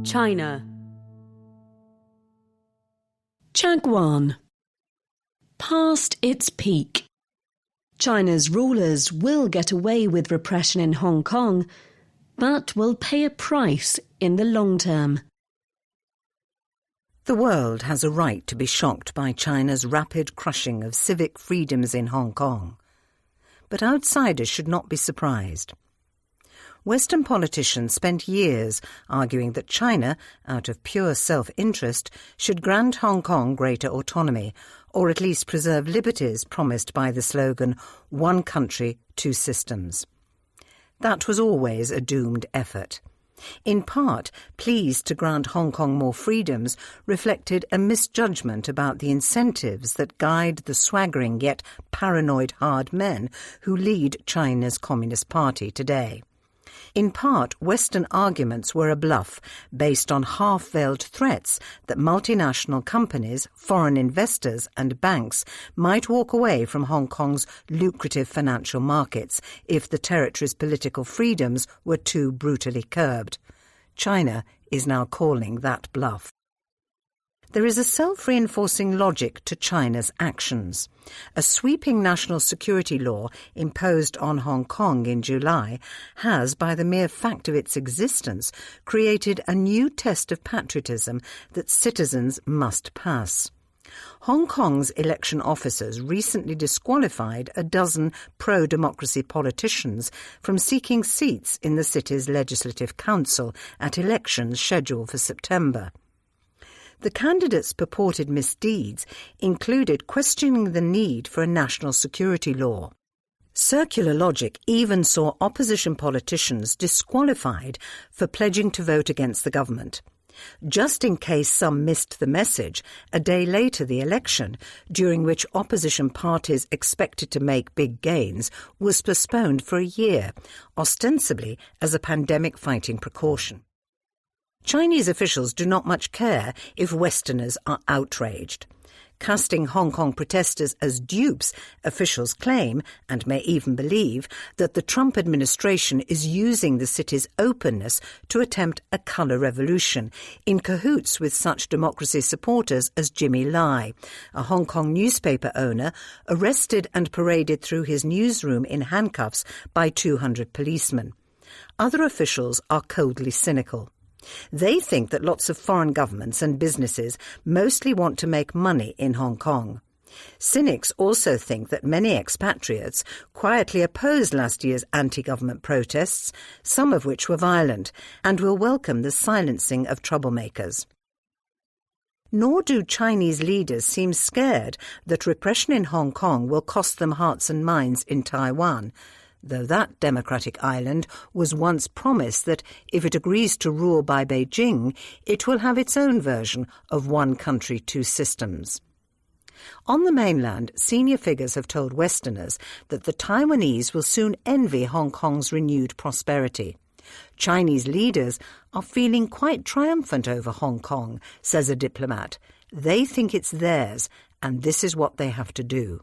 China. Chagwan. Past its peak. China's rulers will get away with repression in Hong Kong, but will pay a price in the long term. The world has a right to be shocked by China's rapid crushing of civic freedoms in Hong Kong. But outsiders should not be surprised. Western politicians spent years arguing that China, out of pure self-interest, should grant Hong Kong greater autonomy, or at least preserve liberties promised by the slogan, "One country, two systems." That was always a doomed effort. In part, pleas to grant Hong Kong more freedoms reflected a misjudgment about the incentives that guide the swaggering yet paranoid hard men who lead China's Communist Party today. In part, Western arguments were a bluff based on half-veiled threats that multinational companies, foreign investors and banks might walk away from Hong Kong's lucrative financial markets if the territory's political freedoms were too brutally curbed. China is now calling that bluff. There is a self-reinforcing logic to China's actions. A sweeping national security law imposed on Hong Kong in July has, by the mere fact of its existence, created a new test of patriotism that citizens must pass. Hong Kong's election officers recently disqualified a dozen pro-democracy politicians from seeking seats in the city's Legislative Council at elections scheduled for September. The candidates' purported misdeeds included questioning the need for a national security law. Circular logic even saw opposition politicians disqualified for pledging to vote against the government. Just in case some missed the message, a day later the election, during which opposition parties expected to make big gains, was postponed for a year, ostensibly as a pandemic-fighting precaution. Chinese officials do not much care if Westerners are outraged. Casting Hong Kong protesters as dupes, officials claim, and may even believe, that the Trump administration is using the city's openness to attempt a colour revolution, in cahoots with such democracy supporters as Jimmy Lai, a Hong Kong newspaper owner arrested and paraded through his newsroom in handcuffs by 200 policemen. Other officials are coldly cynical. They think that lots of foreign governments and businesses mostly want to make money in Hong Kong. Cynics also think that many expatriates quietly opposed last year's anti-government protests, some of which were violent, and will welcome the silencing of troublemakers. Nor do Chinese leaders seem scared that repression in Hong Kong will cost them hearts and minds in Taiwan, though that democratic island was once promised that if it agrees to rule by Beijing, it will have its own version of one country, two systems. On the mainland, senior figures have told Westerners that the Taiwanese will soon envy Hong Kong's renewed prosperity. Chinese leaders are feeling quite triumphant over Hong Kong, says a diplomat. They think it's theirs, and this is what they have to do.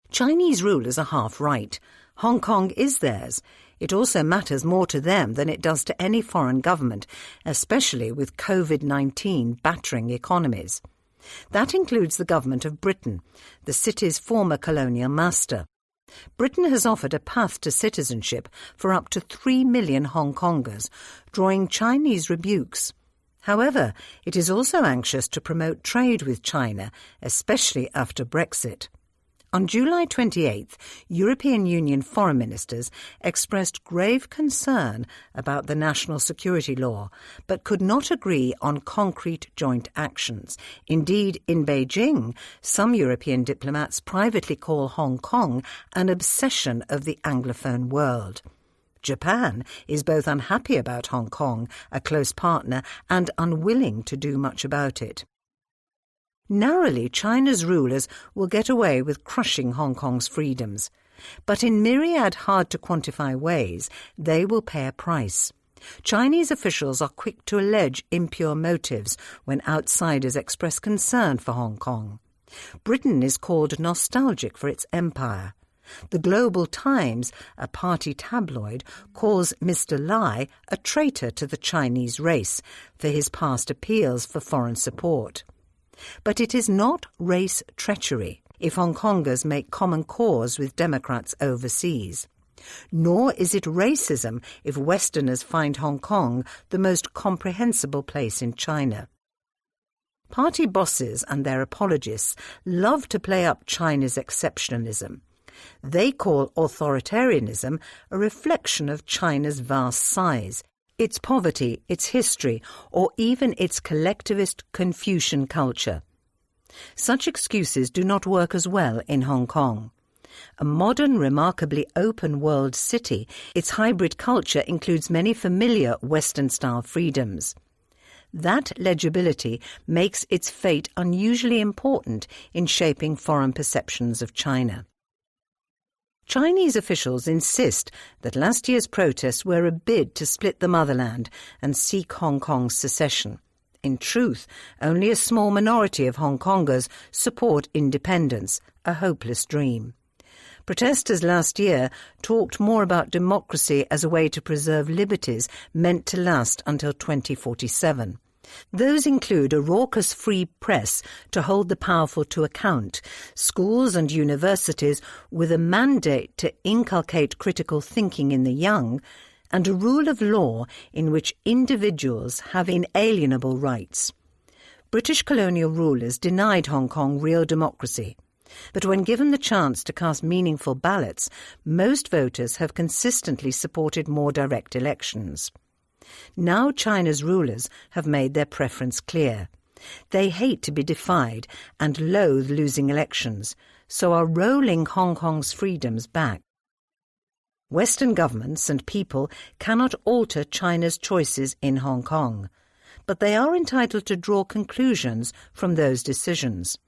Chinese rulers are half right. Hong Kong is theirs. It also matters more to them than it does to any foreign government, especially with COVID-19 battering economies. That includes the government of Britain, the city's former colonial master. Britain has offered a path to citizenship for up to 3 million Hong Kongers, drawing Chinese rebukes. However, it is also anxious to promote trade with China, especially after Brexit. On July 28th, European Union foreign ministers expressed grave concern about the national security law, but could not agree on concrete joint actions. Indeed, in Beijing, some European diplomats privately call Hong Kong an obsession of the Anglophone world. Japan is both unhappy about Hong Kong, a close partner, and unwilling to do much about it. Narrowly, China's rulers will get away with crushing Hong Kong's freedoms. But in myriad hard-to-quantify ways, they will pay a price. Chinese officials are quick to allege impure motives when outsiders express concern for Hong Kong. Britain is called nostalgic for its empire. The Global Times, a party tabloid, calls Mr. Lai a traitor to the Chinese race for his past appeals for foreign support. But it is not race treachery if Hong Kongers make common cause with Democrats overseas. Nor is it racism if Westerners find Hong Kong the most comprehensible place in China. Party bosses and their apologists love to play up China's exceptionalism. They call authoritarianism a reflection of China's vast size, its poverty, its history, or even its collectivist Confucian culture. Such excuses do not work as well in Hong Kong. A modern, remarkably open-world city, its hybrid culture includes many familiar Western-style freedoms. That legibility makes its fate unusually important in shaping foreign perceptions of China. Chinese officials insist that last year's protests were a bid to split the motherland and seek Hong Kong's secession. In truth, only a small minority of Hong Kongers support independence, a hopeless dream. Protesters last year talked more about democracy as a way to preserve liberties meant to last until 2047. Those include a raucous free press to hold the powerful to account, schools and universities with a mandate to inculcate critical thinking in the young, and a rule of law in which individuals have inalienable rights. British colonial rulers denied Hong Kong real democracy. But when given the chance to cast meaningful ballots, most voters have consistently supported more direct elections. Now China's rulers have made their preference clear. They hate to be defied and loathe losing elections, so are rolling Hong Kong's freedoms back. Western governments and people cannot alter China's choices in Hong Kong, but they are entitled to draw conclusions from those decisions.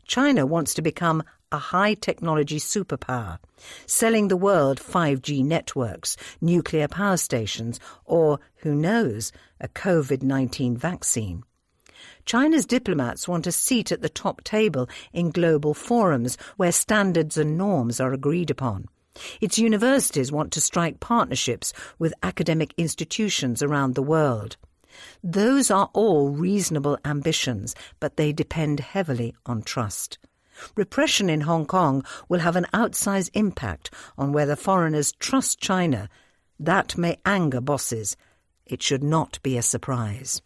China wants to become a high-technology superpower, selling the world 5G networks, nuclear power stations, or, who knows, a COVID-19 vaccine. China's diplomats want a seat at the top table in global forums where standards and norms are agreed upon. Its universities want to strike partnerships with academic institutions around the world. Those are all reasonable ambitions, but they depend heavily on trust. Repression in Hong Kong will have an outsized impact on whether foreigners trust China. That may anger bosses. It should not be a surprise.